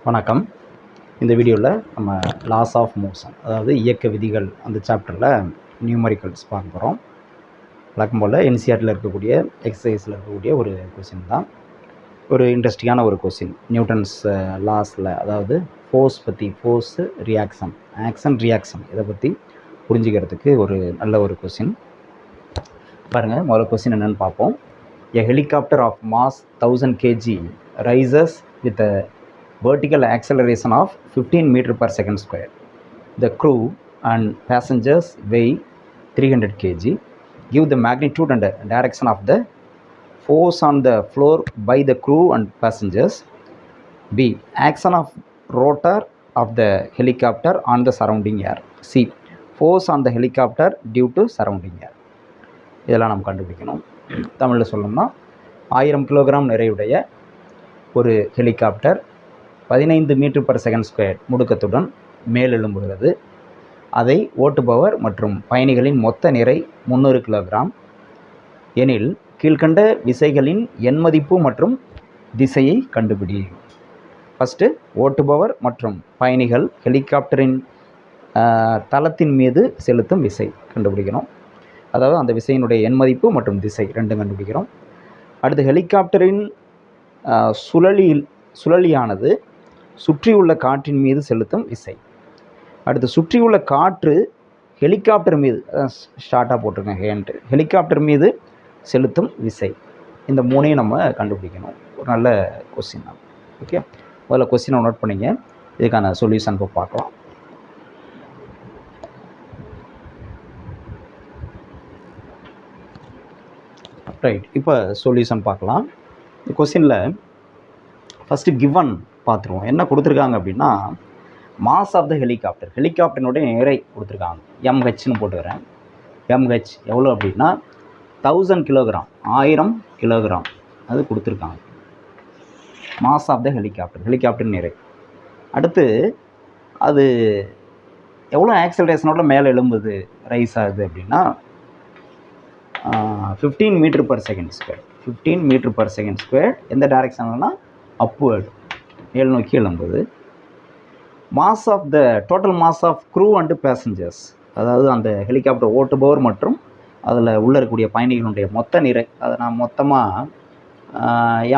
வணக்கம். இந்த வீடியோவில் நம்ம லாஸ் ஆஃப் மோஷன், அதாவது இயக்க விதிகள், அந்த சாப்டரில் நியூமரிக்கல்ஸ் பார்க்க போகிறோம். வழக்கம் போல் என்சிஆர்டியில் இருக்கக்கூடிய எக்ஸசைஸில் இருக்கக்கூடிய ஒரு கொஸ்டின் தான். ஒரு இன்ட்ரெஸ்டிங்கான ஒரு கொஸ்டின். நியூட்டன்ஸ் லாஸில், அதாவது ஃபோர்ஸ் பற்றி, ஃபோர்ஸு, ரியாக்ஷன், ஆக்ஷன், ரியாக்ஷன், இதை பற்றி புரிஞ்சுக்கிறதுக்கு ஒரு நல்ல ஒரு கொஸ்டின். பாருங்கள், முதல்ல கொஸ்டின் என்னென்னு பார்ப்போம். A helicopter of mass 1000 kg rises with a vertical acceleration of 15 meter per second square. The crew and passengers weigh 300 kg. Give the magnitude and direction of the force on the floor by the crew and passengers. B. Action of rotor of the helicopter on the surrounding air. C. Force on the helicopter due to surrounding air. இதெல்லாம் நம்ம கண்டுபிடிக்கணும். தமிழில் சொல்லணும்னா, 1000 kilogram நிறையுடைய ஒரு helicopter 15 metre per second square முடுக்கத்துடன் மேலெழும்புகிறது. அதை ஓட்டுபவர் மற்றும் பயணிகளின் மொத்த நிறை 300 கிலோகிராம் எனில் கீழ்கண்ட விசைகளின் எண்மதிப்பு மற்றும் திசையை கண்டுபிடி. ஃபஸ்ட்டு, ஓட்டுபவர் மற்றும் பயணிகள் ஹெலிகாப்டரின் தளத்தின் மீது செலுத்தும் விசை கண்டுபிடிக்கணும். அதாவது அந்த விசையினுடைய எண்மதிப்பு மற்றும் திசை ரெண்டும் கண்டுபிடிக்கிறோம். அடுத்து, ஹெலிகாப்டரின் சுழலியானது சுற்றியுள்ள காற்றின் மீது செலுத்தும் விசை. அடுத்து, சுற்றியுள்ள காற்று ஹெலிகாப்டர் மீது, ஷார்ட்டாக போட்டிருக்கேன் ஹேண்ட், ஹெலிகாப்டர் மீது செலுத்தும் விசை. இந்த மூணையும் நம்ம கண்டுபிடிக்கணும். ஒரு நல்ல கொஸ்டின் தான். ஓகே, முதல்ல கொஸ்டினை நோட் பண்ணிங்க. இதுக்கான சொல்யூஷன் இப்போ பார்க்கலாம். ரைட், இப்போ சொல்யூஷன் பார்க்கலாம். இந்த கொஸ்டினில் ஃபஸ்ட்டு கிவன் பார்த்துருவோம். என்ன கொடுத்துருக்காங்க அப்படின்னா, மாஸ் ஆஃப் த ஹெலிகாப்டர், ஹெலிகாப்டரினுடைய நிறை கொடுத்துருக்காங்க. எம்ஹெச்னு போட்டுக்கிறேன். எம்ஹெச் எவ்வளோ அப்படின்னா 1000 கிலோகிராம், 1000 கிலோகிராம் அது கொடுத்துருக்காங்க. Mass of the helicopter, helicopter நிறை. அடுத்து, அது எவ்வளோ ஆக்சலரேஷனோட மேலே எழும்புது, ரைஸ் ஆகுது அப்படின்னா 15 metre per second square. 15 metre per second square எந்த டைரெக்ஷன்லனா அப்வேர்டு, மேல் நோக்கி எழும்புது. Mass of the total mass of crew and passengers, அதாவது அந்த ஹெலிகாப்டர் ஓட்டுபவர் மற்றும் அதில் உள்ளே இருக்கக்கூடிய பயணிகளுடைய மொத்த நிறை, அதை நான் மொத்தமாக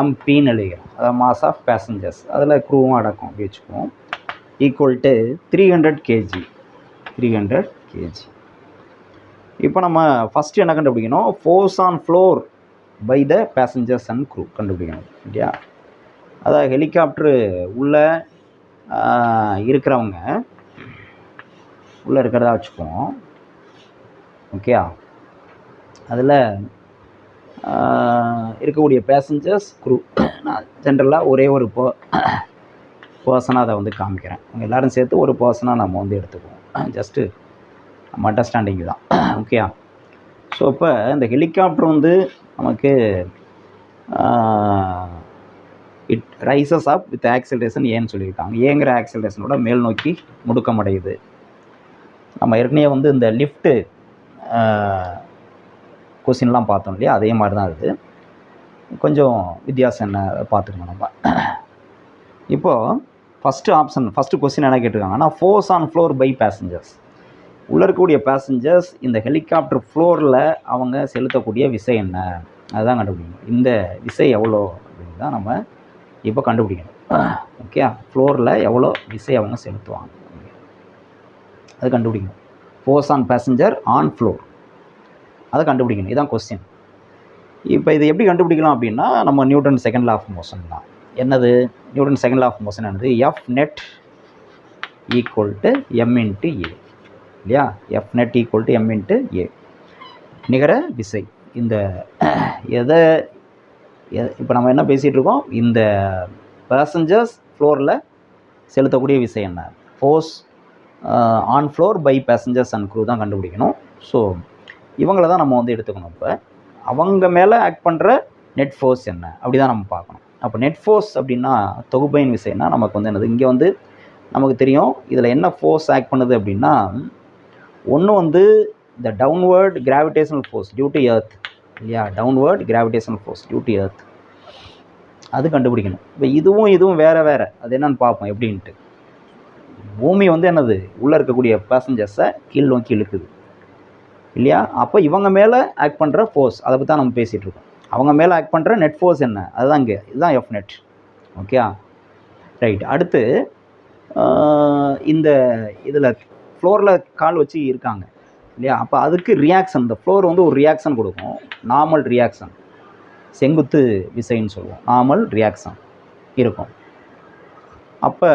எம்பின்னு எழுதிக்கிறேன். அதாவது மாஸ் ஆஃப் பேசஞ்சர்ஸ், அதில் க்ரூவும் அடக்கும் அப்படி வச்சுக்குவோம். Equal to 300 kg. 300 கேஜி. இப்போ நம்ம ஃபஸ்ட்டு என்ன கண்டுபிடிக்கணும்? Force on floor by the passengers and crew கண்டுபிடிக்கணும் இல்லையா? அதாவது ஹெலிகாப்டரு உள்ளே இருக்கிறவங்க, உள்ளே இருக்கிறதா வச்சுப்போம். ஓகே, அதில் இருக்கக்கூடிய பேசஞ்சர்ஸ், க்ரூ, நான் ஜென்ரலாக ஒரே ஒரு பர்சனாக அதை வந்து காமிக்கிறேன். அவங்க எல்லோரும் சேர்த்து ஒரு பர்சனாக நம்ம வந்து எடுத்துக்குவோம். ஜஸ்ட்டு நம்ம அண்டர்ஸ்டாண்டிங் தான். ஓகேயா? ஸோ இப்போ இந்த ஹெலிகாப்டர் வந்து நமக்கு it rises up with acceleration ஏன்னு சொல்லியிருக்காங்க. ஏங்கிற ஆக்சிலரேஷனோட மேல் நோக்கி முடுக்கம் அடையுது. நம்ம ஏற்கனவே வந்து இந்த லிஃப்ட்டு கொஸ்டின்லாம் பார்த்தோம் இல்லையா? அதே மாதிரி தான் இது. கொஞ்சம் வித்தியாசம் என்ன பார்த்துக்கணும் நம்ம. இப்போது ஃபஸ்ட்டு ஆப்ஷன், ஃபஸ்ட்டு கொஸ்டின் என்ன கேட்டிருக்காங்கன்னா, force on floor by passengers. உள்ளே இருக்கக்கூடிய பேசஞ்சர்ஸ் இந்த ஹெலிகாப்டர் ஃப்ளோரில் அவங்க செலுத்தக்கூடிய விசை என்ன, அதுதான் கண்டுபிடிக்கணும். இந்த விசை எவ்வளோ அப்படின்னு தான் நம்ம இப்போ கண்டுபிடிக்கணும். ஓகே, ஃப்ளோரில் எவ்வளோ விசை அவங்க செலுத்துவாங்க அது கண்டுபிடிக்கணும். Force on passenger on floor, அதை கண்டுபிடிக்கணும். இதுதான் கொஸ்டின். இப்போ இது எப்படி கண்டுபிடிக்கலாம் அப்படின்னா, நம்ம Newton second law of motion தான். என்னது Newton second law of motion? என்னது? F net equal to M into A இல்லையா? F net equal to M into A, நிகர விசை. இந்த எதை இப்போ நம்ம என்ன பேசிகிட்டு இருக்கோம்? இந்த பேசஞ்சர்ஸ் ஃப்ளோரில் செலுத்தக்கூடிய விசை என்ன? Force on floor by passengers and crew தான் கண்டுபிடிக்கணும். ஸோ இவங்கள தான் நம்ம வந்து எடுத்துக்கணும். இப்போ அவங்க மேலே ஆக்ட் பண்ணுற நெட் ஃபோர்ஸ் என்ன அப்படி தான் நம்ம பார்க்கணும். அப்போ நெட் ஃபோர்ஸ் அப்படின்னா தொகுப்பையின் விசைன்னா நமக்கு வந்து என்னது? இங்கே வந்து நமக்கு தெரியும் இதில் என்ன ஃபோர்ஸ் ஆக்ட் பண்ணுது அப்படின்னா, ஒன்று வந்து இந்த downward gravitational force due to earth இல்லையா? Downward gravitational force due to earth. அது கண்டுபிடிக்கணும். இப்போ இதுவும் வேறு அது என்னென்னு பார்ப்போம் எப்படின்ட்டு. பூமி வந்து என்னது உள்ளே இருக்கக்கூடிய பேசஞ்சர்ஸை கீழ் நோக்கி இழுக்குது இல்லையா? அப்போ இவங்க மேலே ஆக்ட் பண்ணுற ஃபோர்ஸ் அதை பற்றி தான் நம்ம பேசிகிட்டு இருக்கோம். அவங்க மேலே ஆக்ட் பண்ணுற நெட் ஃபோர்ஸ் என்ன, அதுதான் இங்கே இதுதான் எஃப் நெட். Okay right. அடுத்து இந்த இதில் ஃப்ளோரில் கால் வச்சு இருக்காங்க இல்லையா? அப்போ அதுக்கு ரியாக்ஷன், இந்த ஃப்ளோர் வந்து ஒரு ரியாக்ஷன் கொடுக்கும். நார்மல் ரியாக்ஷன், செங்குத்து விசைன்னு சொல்லுவோம். நார்மல் ரியாக்ஷன் இருக்கும். அப்போ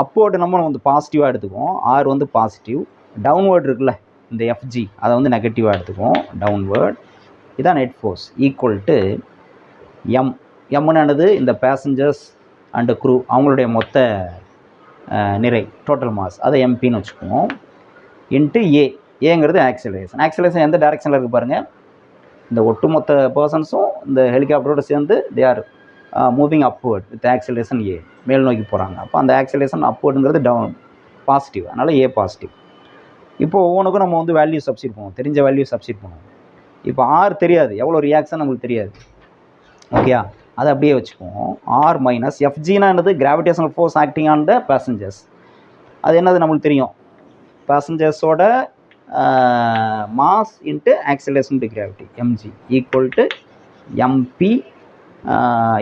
அப்போர்டு நம்ம வந்து பாசிட்டிவாக எடுத்துக்குவோம். ஆர் வந்து பாசிட்டிவ். டவுன்வேர்டு இருக்குல்ல இந்த எஃப்ஜி, அதை வந்து நெகட்டிவாக எடுத்துக்குவோம். டவுன்வேர்ட் இதான் net force equal to M. எம்முன்னானது இந்த பேசஞ்சர்ஸ் அண்டு க்ரூ அவங்களுடைய மொத்த நிறை, டோட்டல் மாஸ், அதை எம்பின்னு வச்சுக்குவோம். இன்ட்டு ஏங்கிறது ஆக்சிலரேஷன். ஆக்சிலரேஷன் எந்த டைரெக்ஷனில் இருக்குது பாருங்கள். இந்த ஒட்டுமொத்த பர்சன்ஸும் இந்த ஹெலிகாப்டரோடு சேர்ந்து they are moving upward with acceleration மேல் நோக்கி போகிறாங்க. அப்போ அந்த ஆக்சிலரேஷன் அப்வர்டுங்கிறது டவுன் பாசிட்டிவ், அதனால் பாசிட்டிவ். இப்போ ஒவ்வொன்றுக்கும் நம்ம வந்து வேல்யூ சப்ஸ்டிட் பண்ணுவோம், தெரிஞ்ச வேல்யூ சப்ஸ்டிட் பண்ணுவோம். இப்போ ஆர் தெரியாது, எவ்வளோ ரியாக்ஷன் நம்மளுக்கு தெரியாது. ஓகே, அதை அப்படியே வச்சுக்குவோம். ஆர் மைனஸ் எஃப்ஜினா என்னது, gravitational force acting on the passengers. அது என்னது நம்மளுக்கு தெரியும், பேசஞ்சர்ஸோட mass into acceleration into gravity, M G equal to M P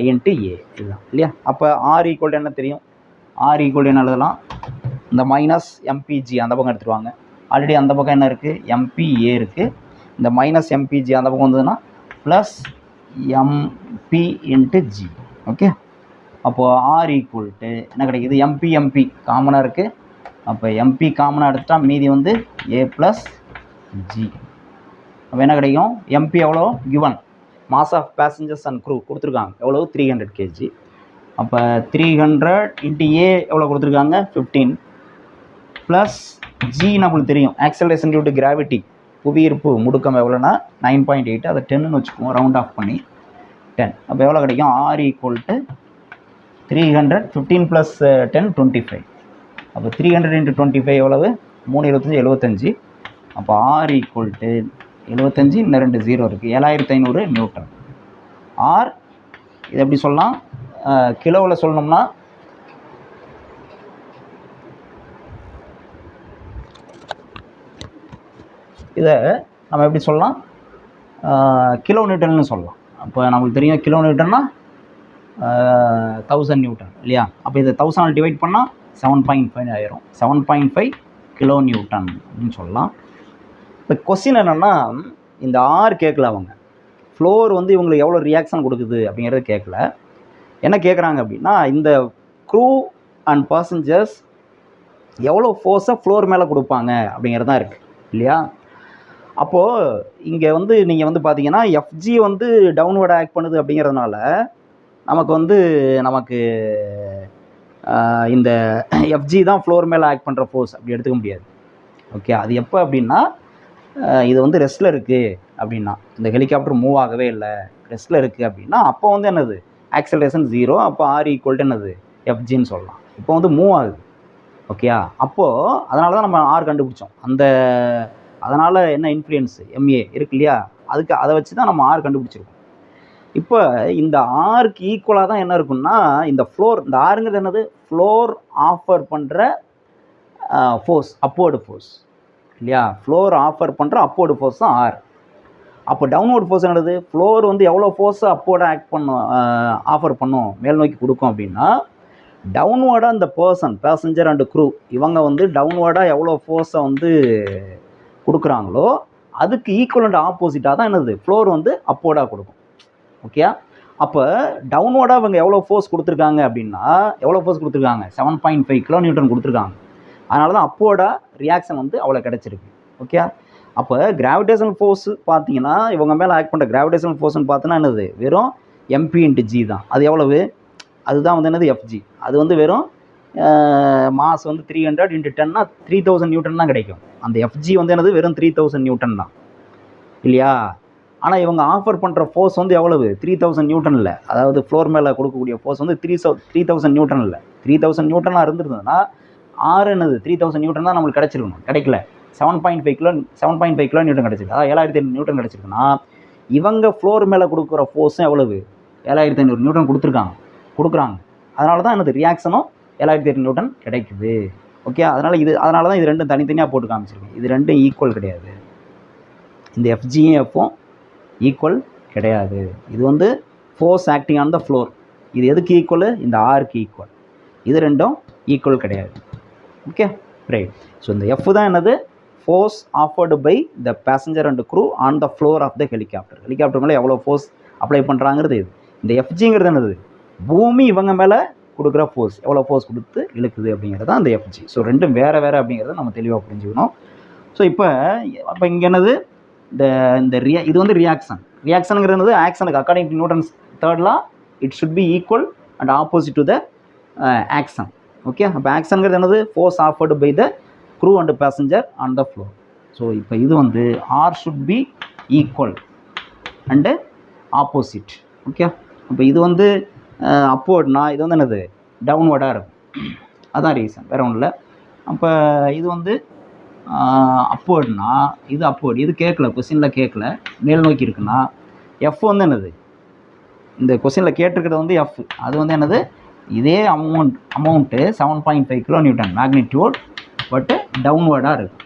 into இதுதான் இல்லையா? அப்போ ஆர் ஈக்குவல் டு என்ன தெரியும், ஆர் ஈக்குவல் டு என்ன எழுதலாம், இந்த மைனஸ் எம்பிஜி அந்த பக்கம் எடுத்துருவாங்க. ஆல்ரெடி அந்த பக்கம் என்ன இருக்குது, எம்பிஏ இருக்குது. இந்த மைனஸ் எம்பிஜி அந்த பக்கம் வந்ததுன்னா plus MP into G. Okay, அப்போது ஆர் ஈக்குவல் டு என்ன கிடைக்கிது, எம்பி காமனாக இருக்குது. அப்போ எம்பி காமனாக எடுத்துட்டா மீதி வந்து ஏ ப்ளஸ் ஜி. அப்போ என்ன கிடைக்கும், எம்பி எவ்வளோ given, mass of passengers and crew கொடுத்துருக்காங்க எவ்வளோ 300 kg. அப்போ 300 இன்ட்டு ஏ எவ்வளோ கொடுத்துருக்காங்க 15 ப்ளஸ் ஜி நம்மளுக்கு தெரியும், ஆக்சலரேஷன் டியூ டு கிராவிட்டி, புவியீர்ப்பு முடுக்கம் எவ்வளோனா 9.8, அதை 10ன்னு வச்சுக்குவோம், ரவுண்ட் ஆஃப் பண்ணி 10. அப்போ எவ்வளோ கிடைக்கும், ஆர் ஈக்குவல் டு 300, 15 ப்ளஸ் 10 25. அப்போ 300 இன்ட்டு 25 எவ்வளவு 375 75. அப்போ ஆர் ஈக்குவல் டு 75, இன்னும் 2 0 இருக்குது, 7500 நியூட்டன். ஆர் இது எப்படி சொல்லலாம், கிலோவில் சொல்லணும்னா இதை நம்ம எப்படி சொல்லலாம், கிலோ நியூட்டன்னு சொல்லலாம். அப்போ நமக்கு தெரியும் கிலோ நியூட்டன்னா 1000 நியூட்டன் இல்லையா? அப்போ இதை 1000 டிவைட் பண்ணால் 7.5 ஆயிரும். 7.5 கிலோ நியூட்டன் அப்படின்னு சொல்லலாம். இப்போ கொஸ்டின் என்னென்னா, இந்த ஆர் கேட்கல, அவங்க ஃப்ளோர் வந்து இவங்களுக்கு எவ்வளோ ரியாக்ஷன் கொடுக்குது அப்படிங்கிறத கேட்கல. என்ன கேட்குறாங்க அப்படின்னா, இந்த க்ரூ அண்ட் பாசஞ்சர்ஸ் எவ்வளோ ஃபோர்ஸை ஃப்ளோர் மேலே கொடுப்பாங்க அப்படிங்கிறது தான் இருக்குது இல்லையா? அப்போது இங்கே வந்து நீங்கள் வந்து பார்த்தீங்கன்னா எஃப்ஜி வந்து டவுன்வர்ட் ஆக்ட் பண்ணுது அப்படிங்கிறதுனால நமக்கு இந்த எஃப்ஜி தான் ஃப்ளோர் மேலே ஆக்ட் பண்ணுற ஃபோர்ஸ் அப்படி எடுத்துக்க முடியாது. ஓகே, அது எப்போ அப்படின்னா, இது வந்து ரெஸ்ட்டில் இருக்குது அப்படின்னா, இந்த ஹெலிகாப்டர் மூவ் ஆகவே இல்லை, ரெஸ்ட்டில் இருக்குது அப்படின்னா, அப்போ வந்து என்னது ஆக்சலரேஷன் 0. அப்போ ஆர் ஈக்குவல் டு என்னது எஃப்ஜின்னு சொல்லலாம். இப்போ வந்து மூவ் ஆகுது. ஓகேயா? அப்போது அதனால தான் நம்ம ஆர் கண்டுபிடிச்சோம். அதனால் என்ன இன்ஃப்ளூயன்ஸு எம்ஏ இருக்கு இல்லையா, அதை வச்சு தான் நம்ம ஆர் கண்டுபிடிச்சிருக்கோம். இப்போ இந்த ஆருக்கு ஈக்குவலாக தான் என்ன இருக்குன்னா, இந்த ஃப்ளோர், இந்த ஆருங்கிறது என்னது, ஃப்ளோர் ஆஃபர் பண்ணுற ஃபோர்ஸ், அப்போர்டு ஃபோர்ஸ் இல்லையா? ஃப்ளோர் ஆஃபர் பண்ணுற அப்போர்டு ஃபோர்ஸ் தான் ஆர். அப்போ டவுன்வர்டு ஃபோர்ஸ் என்னது, ஃப்ளோர் வந்து எவ்வளோ ஃபோர்ஸை அப்போர்டாக ஆக்ட் பண்ணும், ஆஃபர் பண்ணும், மேல் நோக்கி கொடுக்கும் அப்படின்னா, டவுன்வர்டாக இந்த பேசஞ்சர் அண்டு க்ரூ இவங்க வந்து டவுன்வர்டாக எவ்வளோ ஃபோர்ஸை வந்து கொடுக்குறாங்களோ அதுக்கு ஈக்குவலண்ட் ஆப்போசிட்டாக தான் என்னது ஃப்ளோர் வந்து அப்போர்டாக கொடுக்கும். ஓகே, அப்போ டவுன்வர்டாக அவங்க எவ்வளோ ஃபோர்ஸ் கொடுத்துருக்காங்க அப்படின்னா, எவ்வளோ ஃபோர்ஸ் கொடுத்துருக்காங்க 7.5 கிலோ நியூட்டன் கொடுத்துருக்காங்க. அதனால தான் அப்போர்டாக ரியாக்ஷன் வந்து அவ்வளோ கிடச்சிருக்கு. ஓகே, அப்போ கிராவிடேஷனல் ஃபோர்ஸு பார்த்தீங்கன்னா, இவங்க மேலே ஆக்ட் பண்ணுற கிராவிடேஷனல் ஃபோர்ஸ்னு பார்த்தோன்னா என்னது, வெறும் எம்பி இன்ட்டு ஜி தான். அது எவ்வளவு, அதுதான் வந்து என்னது எஃப்ஜி. அது வந்து வெறும் மாஸ் வந்து 300 இன்ட்டு 10னா 3000 நியூட்டன் தான் கிடைக்கும். அந்த எஃப்ஜி வந்து என்னது வெறும் 3000 நியூட்டன் தான் இல்லையா? ஆனால் இவங்க ஆஃபர் பண்ணுற ஃபோர்ஸ் வந்து எவ்வளவு 3000 நியூட்டன் இல்லை. அதாவது ஃப்ளோர் மேலே கொடுக்கக்கூடிய ஃபோர்ஸ் வந்து 3000 நியூட்டன் இல்லை. 3000 நியூட்டனாக இருந்திருந்ததுன்னா ஆறு என்னது 3000 நியூட்டன் தான் நம்மளுக்கு கிடச்சிருக்கணும். கிடைக்கல, 7.5 கிலோ நியூட்டன் கிடச்சிருக்கு. அதாவது 7500 நியூட்டன் கிடச்சிருக்குன்னா, இவங்க ஃப்ளோர் மேலே கொடுக்குற ஃபோர்ஸும் எவ்வளவு 7500 நியூட்டன் கொடுத்துருக்காங்க. கொடுக்குறாங்க. அதனால தான் என்னது ரியாக்ஷனும் 730 நியூட்டன் கிடைக்குது. ஓகே, அதனால தான் இது ரெண்டும் தனித்தனியாக போட்டு காமிச்சிருக்கேன். இது ரெண்டும் ஈக்குவல் கிடையாது. இந்த எஃப்ஜியும் எஃப்பும் ஈக்குவல் கிடையாது. இது வந்து force acting on the floor. இது எதுக்கு ஈக்குவல்? இந்த ஆருக்கு ஈக்குவல். இது ரெண்டும் ஈக்குவல் கிடையாது. Okay right. ஸோ இந்த எஃப் தான் என்னது? Force afforded by the passenger and crew on the floor of the helicopter. Helicopter மேலே எவ்வளோ ஃபோர்ஸ் அப்ளை பண்ணுறாங்கிறது இது. இந்த எஃப்ஜிங்கிறது என்னது? பூமி இவங்க மேலே கொடுக்குற ஃபோர்ஸ், எவ்வளோ ஃபோர்ஸ் கொடுத்து இழுக்குது அப்படிங்கிறது தான் அந்த எஃப்ஜி. ஸோ ரெண்டும் வேறு வேறு அப்படிங்கிறத நம்ம தெளிவாக புரிஞ்சுக்கணும். ஸோ இப்போ இங்கே என்னது? இது வந்து ரியாக்ஷனுங்கிறது என்னது? ஆக்ஷனுக்கு according to Newton's third law it should be equal and opposite to the action. Okay, அப்போ ஆக்ஷனுங்கிறது என்னது? Force afforded by the crew and passenger on the floor. So இப்போ இது வந்து R should be equal and opposite. Okay, இப்போ இது வந்து அப்வர்ட்னா இது வந்து என்னது? டவுன்வர்டாக இருக்கும். அதான் ரீசன், வேறு ஒன்றும் இல்லை. அப்போ இது வந்து அப்வர்ட்னா இது அப்வர்ட். இது கேட்கல, கொஸ்டினில் கேட்கல, மேல் நோக்கி இருக்குன்னா எஃப் வந்து என்னது? இந்த கொஸ்டினில் கேட்டிருக்கிறது வந்து எஃப். அது வந்து என்னது? இதே அமௌண்ட்டு 7.5 கிலோ நியூட்டன் மேக்னிடியூட், பட்டு டவுன்வர்டாக இருக்கும்.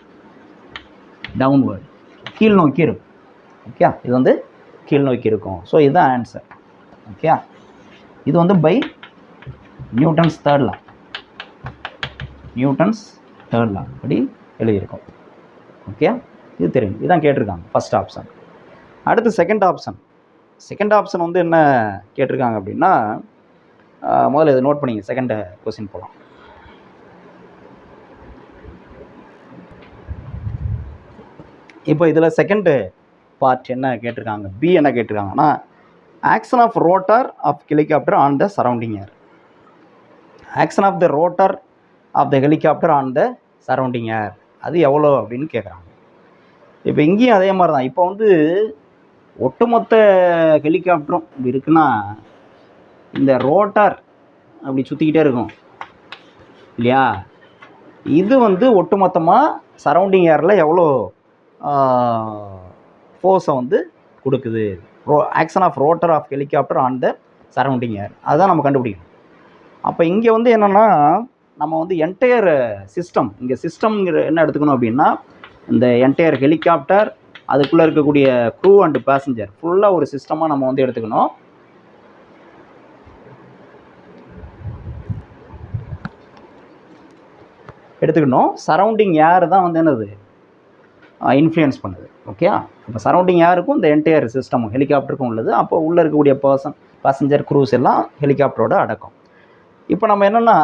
டவுன்வர்டு கீழ் நோக்கி இருக்கும். ஓகே, இது வந்து கீழ் நோக்கி இருக்கும். ஸோ இதுதான் ஆன்சர். ஓகே, இது வந்து by Newton's third law. Newton's third law அப்படி எழுதியிருக்கோம். ஓகே, இது தெரியும். இதுதான் கேட்டிருக்காங்க ஃபஸ்ட் ஆப்ஷன். அடுத்து செகண்ட் ஆப்ஷன். செகண்ட் ஆப்ஷன் வந்து என்ன கேட்டிருக்காங்க அப்படின்னா, முதல்ல இதை நோட் பண்ணிங்க. செகண்ட் கொஸ்டின் போகலாம். இப்போ இதில் செகண்டு பார்ட் என்ன கேட்டிருக்காங்க? பி என்ன கேட்டிருக்காங்கன்னா, action of rotor of helicopter on the surrounding air. Action of the rotor of the helicopter on the surrounding air அது எவ்வளோ அப்படின்னு கேட்குறாங்க. இப்போ இங்கேயும் அதே மாதிரி தான். இப்போ வந்து ஒட்டுமொத்த ஹெலிகாப்டரும் இப்படி இருக்குன்னா, இந்த ரோட்டார் அப்படி சுற்றிக்கிட்டே இருக்கும் இல்லையா? இது வந்து ஒட்டுமொத்தமாக சரௌண்டிங் ஏரில் எவ்வளோ ஃபோர்ஸை வந்து கொடுக்குது. Action of rotor of helicopter on the surrounding air அதுதான் நம்ம கண்டுபிடிக்கணும். அப்போ இங்கே வந்து என்னென்னா, நம்ம வந்து என்டையர் சிஸ்டம், இங்கே சிஸ்டம்ங்கிற என்ன எடுத்துக்கணும் அப்படின்னா, இந்த என்டையர் ஹெலிகாப்டர் அதுக்குள்ளே இருக்கக்கூடிய க்ரூ அண்டு பேசஞ்சர் ஃபுல்லாக ஒரு சிஸ்டமாக நம்ம வந்து எடுத்துக்கணும். சரௌண்டிங் ஏர் தான் வந்து என்னது இன்ஃப்ளூயன்ஸ் பண்ணுது. ஓகே, இப்போ சரௌண்டிங் ஏருக்கும் இந்த என்டையர் சிஸ்டமும் ஹெலிகாப்டருக்கும் உள்ளது. அப்போ உள்ளே இருக்கக்கூடிய பேசஞ்சர் க்ரூஸ் எல்லாம் ஹெலிகாப்டரோட அடக்கம். இப்போ நம்ம என்னென்னா,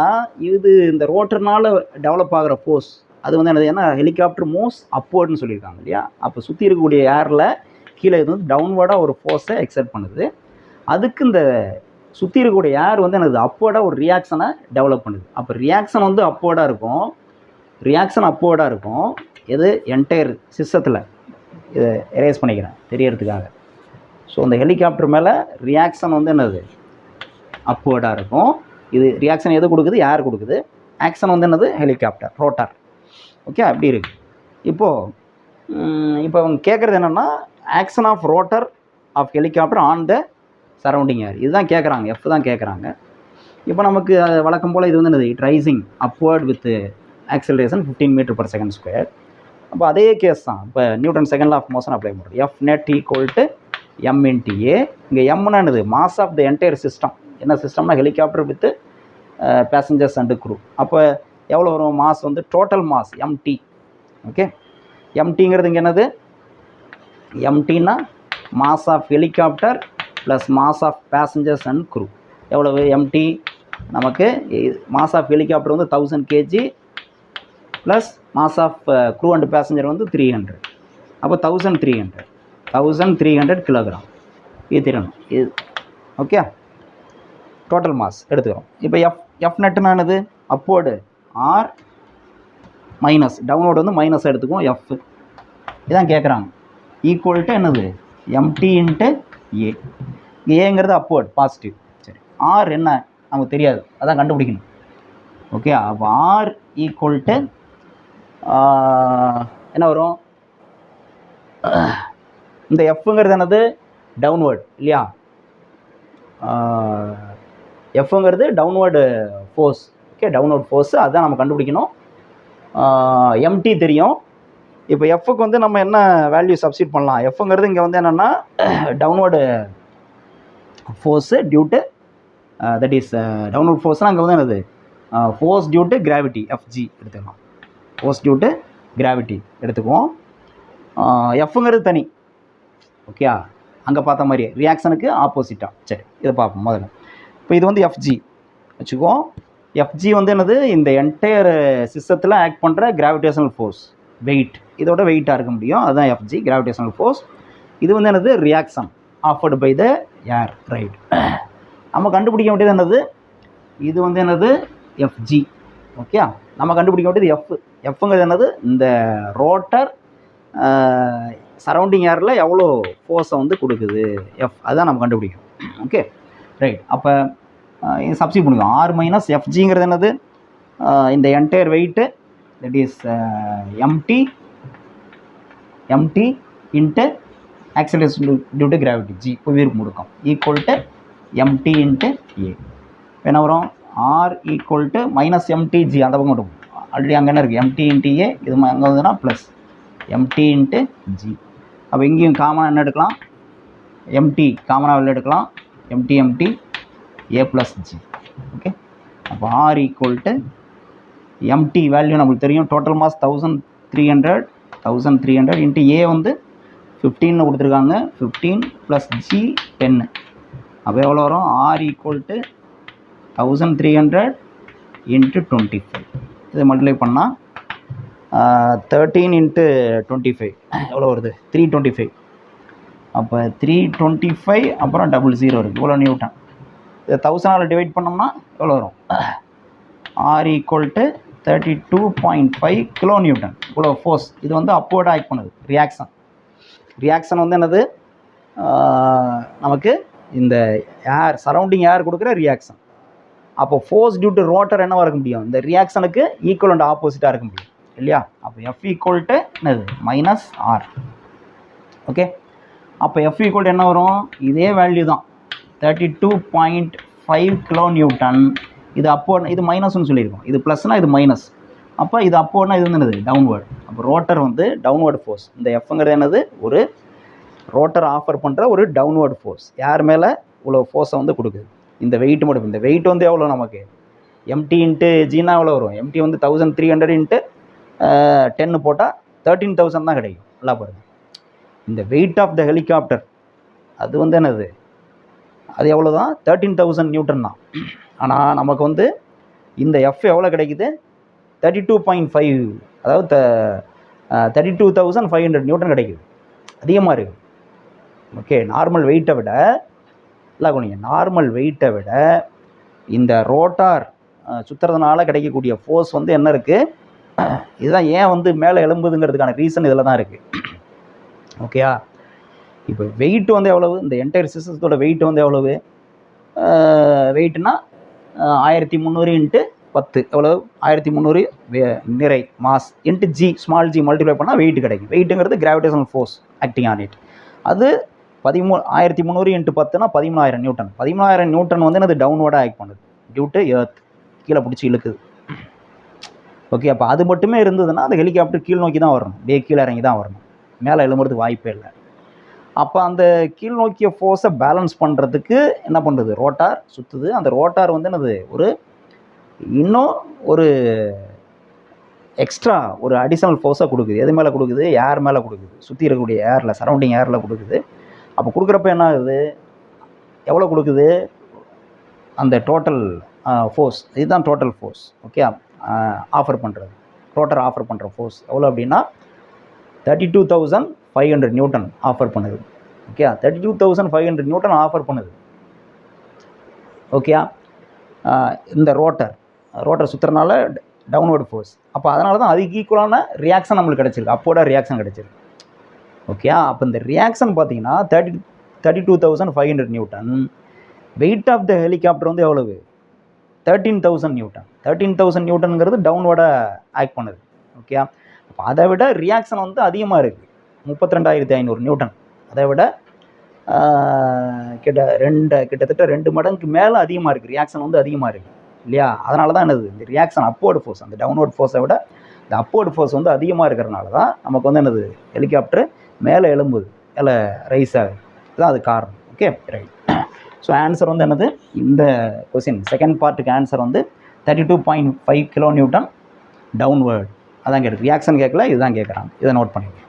இது இந்த ரோட்டர்னால் டெவலப் ஆகிற ஃபோர்ஸ் அது வந்து என்னது? ஏன்னா ஹெலிகாப்டர் மூவ்ஸ் அப்வர்டுன்னு சொல்லியிருக்காங்க இல்லையா? அப்போ சுற்றி இருக்கக்கூடிய ஏரில் கீழே இது வந்து டவுன்வர்டாக ஒரு ஃபோர்ஸை எக்ஸர்ட் பண்ணுது. அதுக்கு இந்த சுற்றி இருக்கக்கூடிய ஏர் வந்து என்னது? அப்வர்டாக ஒரு ரியாக்ஷனை டெவலப் பண்ணுது. அப்போ ரியாக்ஷன் வந்து அப்வர்டாக இருக்கும். இது என்டையர் சிஸ்டத்தில் இதை எரேஸ் பண்ணிக்கிறேன் தெரியறதுக்காக. ஸோ இந்த ஹெலிகாப்டர் மேலே ரியாக்ஷன் வந்து என்னது? அப்வர்டாக இருக்கும். இது ரியாக்ஷன் எது கொடுக்குது? ஏர் கொடுக்குது. ஆக்ஷன் வந்து என்னது? Helicopter rotor. ஓகே, அப்படி இருக்குது. இப்போ அவங்க கேட்குறது என்னென்னா, action of rotor of helicopter on the surrounding air இதுதான் கேட்குறாங்க. எஃப் தான் கேட்குறாங்க. இப்போ நமக்கு வழக்கம் போல் இது வந்து என்னது? It rising upward with acceleration 15 m/s². அப்போ அதே கேஸ் தான். இப்போ Newton second law of motion apply பண்ணுறது. F net equal to m × a. இங்கே எம்னா என்னது? Mass of the entire system. என்ன சிஸ்டம்னா helicopter with passengers and crew. அப்போ எவ்வளோ வரும்? மாஸ் வந்து டோட்டல் மாஸ் mt. ஓகே, mtங்கிறது இங்கே என்னது? mtனா mass of helicopter plus mass of passengers and crew. எவ்வளவு mt? நமக்கு மாஸ் ஆஃப் ஹெலிகாப்டர் வந்து 1000 kg plus mass of crew and passenger வந்து 300. அப்போ 1300 கிலோகிராம் இது தெரியணும். இது ஓகே, டோட்டல் மாஸ் எடுத்துக்கிறோம். இப்போ எஃப் நெட்டுனா என்னது? அப்வர்டு ஆர் மைனஸ் டவுன்வர்டு வந்து மைனஸ் எடுத்துக்குவோம். எஃப் இதான் கேட்குறாங்க. ஈக்குவல் டு என்னது? mt × a. ஏங்கிறது அப்வர்ட் பாசிட்டிவ். சரி, ஆர் என்ன நமக்கு தெரியாது, அதான் கண்டுபிடிக்கணும். ஓகே, அப்போ ஆர் ஈக்குவல் டு என்ன வரும்? இந்த எஃப்ங்கிறது என்னது? டவுன்வர்ட் இல்லையா? எஃப்ங்கிறது downward force. Okay, downward force அதுதான் நம்ம கண்டுபிடிக்கணும். எம்டி தெரியும். இப்போ எஃப்க்கு வந்து நம்ம என்ன வேல்யூ சப்ஸ்டிட் பண்ணலாம்? எஃப்ங்கிறது இங்கே வந்து என்னென்னா downward force due to that is downward ஃபோர்ஸ்னால் அங்கே வந்து என்னது force due to gravity F G எடுத்துக்கலாம். ஃபோர்ஸ் டியூ டு கிராவிட்டி எடுத்துக்குவோம். எஃப்ங்கிறது தனி. ஓகே, அங்கே பார்த்த மாதிரியே ரியாக்ஷனுக்கு ஆப்போசிட்டாக. சரி, இதை பார்ப்போம் முதல்ல. இப்போ இது வந்து எஃப்ஜி வச்சுக்குவோம். எஃப்ஜி வந்து என்னது இந்த என்டையர் சிஸ்டத்தில் ஆக்ட் பண்ணுற கிராவிடேஷனல் ஃபோர்ஸ், வெயிட். இதோட வெயிட்டாக இருக்க முடியும், அதுதான் எஃப்ஜி, கிராவிடேஷனல் ஃபோர்ஸ். இது வந்து என்னது reaction afforded by the air, right. நம்ம கண்டுபிடிக்க வேண்டியது என்னது? இது வந்து என்னது எஃப்ஜி. ஓகே, நம்ம கண்டுபிடிக்க வேண்டியது எஃப். எஃப்ங்கிறது என்னது இந்த ரோட்டர் சரௌண்டிங் ஏரில் எவ்வளோ ஃபோர்ஸை வந்து கொடுக்குது, எஃப். அதுதான் நம்ம கண்டுபிடிக்கணும். Okay, right. அப்போ இது சப்ஸ்டிட் பண்ணுவோம். ஆர் மைனஸ் எஃப்ஜிங்கிறது என்னது இந்த entire weight, that is M T into acceleration due to gravity G, புவியீர்ப்பு முடுக்கம், equal to M T into A. என்ன வரும்? R equal to minus M T G, அந்த பக்கம் இருக்கும். ஆல்ரெடி அங்கே என்ன இருக்குது? M T into A. இது அங்கே வந்துன்னா ப்ளஸ் எம்டி இன்ட்டு ஜி. அப்போ இங்கேயும் காமனாக என்ன எடுக்கலாம்? எம்டி காமனாக வெளில எடுக்கலாம். M T A plus G. Okay, அப்போ R equal to M T value நம்மளுக்கு தெரியும், டோட்டல் மாஸ் 1300 இன்ட்டு ஏ வந்து 15 கொடுத்துருக்காங்க, 15 ப்ளஸ் ஜி 10. அப்போ எவ்வளோ வரும்? R equal to 1300 into 25. இதை மல்டிப்ளை பண்ணால் 13 இன்ட்டு 25 எவ்வளோ வருது? 325. அப்போ 325 அப்புறம் 00 இருக்குது. இவ்வளோ நியூட்டன். இதை 1000ஆல் டிவைட் பண்ணோம்னா எவ்வளோ வரும்? R equal to 32.5 kilo newton. இவ்வளோ ஃபோர்ஸ். இது வந்து அப்வர்டாக ஆக்ட் பண்ணுது ரியாக்ஷன் வந்து என்னது நமக்கு இந்த ஏர் சரௌண்டிங் ஏர் கொடுக்குற ரியாக்ஷன். அப்போ ஃபோர்ஸ் டியூ டு ரோட்டர் என்னவாக இருக்க முடியும்? இந்த ரியாக்ஷனுக்கு ஈக்குவல் அண்ட் ஆப்போசிட்டாக இருக்க முடியும் இல்லையா? அப்போ எஃப் ஈக்குவல் டு என்னது மைனஸ் ஆர். ஓகே, அப்போ எஃப் ஈக்குவல் டு என்ன வரும்? இதே வேல்யூ தான், 32.5 கிலோ நியூட்டன். இது அப்போர்ட், இது மைனஸ்னு சொல்லியிருக்கோம். இது ப்ளஸ்னால் இது மைனஸ். அப்போ இது அப்போர்ட்னா இது வந்து என்னது டவுன்வேர்டு. அப்போ ரோட்டர் வந்து டவுன்வேர்டு ஃபோர்ஸ். இந்த எஃப்ங்கிறது என்னது ஒரு ரோட்டர் ஆஃபர் பண்ணுற ஒரு டவுன்வேர்டு ஃபோர்ஸ். யார் மேலே இவ்வளோ ஃபோர்ஸை வந்து கொடுக்குது? இந்த வெயிட் மட்டும். இந்த வெயிட் வந்து எவ்வளோ நமக்கு? எம்டி இன்ட்டு ஜினா எவ்வளோ வரும்? எம்டி வந்து 1300 இன்ட்டு 10 போட்டால் 13,000 தான் கிடைக்கும். நல்லா பாருங்கள். இந்த வெயிட் ஆஃப் த ஹெலிகாப்டர் அது வந்து என்னது? அது எவ்வளோ தான்? 13,000 நியூட்டன் தான். ஆனால் நமக்கு வந்து இந்த எஃப் எவ்வளோ கிடைக்குது? 32.5, அதாவது 32,500 நியூட்டன் கிடைக்குது. அதிகமாக இருக்குது. ஓகே, நார்மல் வெயிட்டை விட இந்த ரோட்டார் சுற்றுறதுனால கிடைக்கக்கூடிய ஃபோர்ஸ் வந்து என்ன இருக்குது? இதுதான் ஏன் வந்து மேலே எழும்புதுங்கிறதுக்கான ரீசன் இதில் தான் இருக்குது. ஓகேயா? இப்போ வெயிட் வந்து எவ்வளவு? இந்த என்டையர் சிஸ்டத்தோட வெயிட் வந்து எவ்வளவு? வெயிட்னா 1300 இன்ட்டு 10 எவ்வளவு? 1300 நிறை mass into G, small G multiply பண்ணால் வெயிட் கிடைக்கும். வெயிட்டுங்கிறது gravitational force acting on it. அது 1300 இன்ட்டு 10னா 13000 நியூட்டன். 13000 நியூட்டன் வந்து என்னது டவுன்வர்டாக ஆக்ட் பண்ணுது டியூ டு எர்த், கீழே பிடிச்சி இழுக்குது. ஓகே, அப்போ அது மட்டுமே இருந்ததுன்னா அந்த ஹெலிகாப்டர் கீழ் நோக்கி தான் வரணும், கீழே இறங்கி தான் வரணும், மேலே எழும்புறதுக்கு வாய்ப்பே இல்லை. அப்போ அந்த கீழ் நோக்கிய ஃபோர்ஸை பேலன்ஸ் பண்ணுறதுக்கு என்ன பண்ணுறது? ரோட்டார் சுற்றுது. அந்த ரோட்டார் வந்து என்னது ஒரு இன்னும் ஒரு எக்ஸ்ட்ரா ஒரு அடிஷ்னல் ஃபோர்ஸை கொடுக்குது. எது மேலே கொடுக்குது? ஏர் மேலே கொடுக்குது. சுற்றி இருக்கக்கூடிய ஏரில், சரௌண்டிங் ஏரில் கொடுக்குது. அப்போ கொடுக்குறப்ப என்ன ஆகுது? எவ்வளோ கொடுக்குது? அந்த டோட்டல் ஃபோர்ஸ், இதுதான் டோட்டல் ஃபோர்ஸ். ஓகே, ஆஃபர் பண்ணுறது, ரோட்டர் ஆஃபர் பண்ணுற ஃபோர்ஸ் எவ்வளோ அப்படின்னா 32,500 நியூட்டன் ஆஃபர் பண்ணுது. ஓகே, 32,500 நியூட்டன் ஆஃபர் பண்ணுது. ஓகே, இந்த ரோட்டர் சுற்றுறனால டவுன்வர்டு ஃபோர்ஸ். அப்போ அதனால தான் அதுக்கு ஈக்குவலான ரியாக்ஷன் நம்மளுக்கு கிடச்சிருக்கு, அப்போட ரியாக்ஷன் கிடச்சிருக்கு. ஓகே, அப்போ இந்த ரியாக்ஷன் பார்த்தீங்கன்னா 32,500 newton. Weight of the helicopter வந்து எவ்வளவு? 13,000 நியூட்டன். 13,000 நியூட்டனுங்கிறது டவுன்வர்டாக ஆக்ட் பண்ணுது. ஓகே, அப்போ அதை விட ரியாக்ஷன் வந்து அதிகமாக இருக்குது, 32,500 நியூட்டன். அதை விட கிட்டத்தட்ட 2 மடங்குக்கு மேலே அதிகமாக இருக்குது, ரியாக்ஷன் வந்து அதிகமாக இருக்குது இல்லையா? அதனால தான் என்னது இந்த ரியாக்ஷன் அப்வர்டு ஃபோர்ஸ், அந்த டவுன்வர்ட் ஃபோர்ஸை விட இந்த அப்வர்டு ஃபோர்ஸ் வந்து அதிகமாக இருக்கிறனால தான் நமக்கு வந்து என்னது ஹெலிகாப்டர் மேலே எழும்புது, மேலே ரைஸ் ஆகுது. இதுதான் அது காரணம். Okay, right. ஸோ ஆன்சர் வந்து என்னது, இந்த கொஸ்டின் செகண்ட் பார்ட்டுக்கு ஆன்சர் வந்து 32.5 kN டவுன்வர்ட். அதான் கேட்குது, ரியாக்ஷன் கேட்கல, இதுதான் கேட்குறாங்க. இதை நோட் பண்ணிக்கோங்க.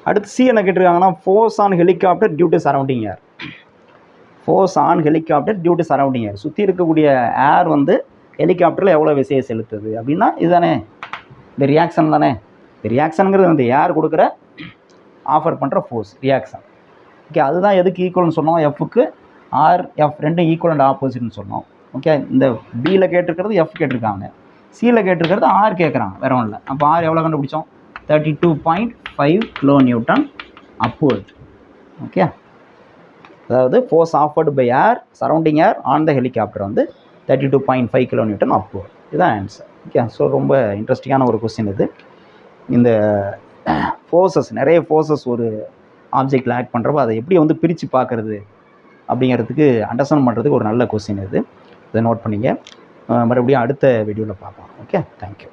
அடுத்து சி என்ன கேட்டிருக்காங்கன்னா, force on helicopter due to surrounding air. Force on helicopter due to surrounding air. சுற்றி இருக்கக்கூடிய ஏர் வந்து ஹெலிகாப்டரில் எவ்வளோ விசையை செலுத்துது அப்படின்னா இதுதானே, இந்த ரியாக்ஷன் தானே. இந்த ரியாக்ஷனுங்கிறது வந்து ஏர் கொடுக்குற ஆஃபர் பண்ணுற ஃபோர்ஸ் ரியாக்ஷன். ஓகே, அதுதான் எதுக்கு ஈக்குவல்னு சொன்னோம், எஃப்க்கு ஆர் எஃப் ரெண்டும் ஈக்குவல் அண்ட் ஆப்போசிட்னு சொன்னோம். ஓகே, இந்த பியில் கேட்டிருக்கிறது எஃப் கேட்டிருக்காங்க, சியில் கேட்டிருக்கிறது ஆர் கேட்குறாங்க, வேறு ஒன்றும் இல்லை. அப்போ ஆர் எவ்வளோ கண்டுபிடிச்சோம், 32.5 kN அப்வர்ட். ஓகே, அதாவது force afforded by air surrounding air on the helicopter வந்து 32.5 kN அப்வர்ட். இதுதான் ஆன்சர். ஓகே, ஸோ ரொம்ப இன்ட்ரெஸ்டிங்கான ஒரு கொஸ்டின் இது. இந்த ஃபோர்ஸஸ், நிறைய ஃபோர்ஸஸ் ஒரு ஆப்ஜெக்டில் ஆக்ட் பண்ணுறப்போ அதை எப்படி வந்து பிரித்து பார்க்குறது அப்படிங்கிறதுக்கு அண்டர்ஸ்டாண்ட் பண்ணுறதுக்கு ஒரு நல்ல கொஸ்டின் இது. இதை நோட் பண்ணிங்க. மறுபடியும் அடுத்த வீடியோவில் பார்க்கலாம். Okay, thank you.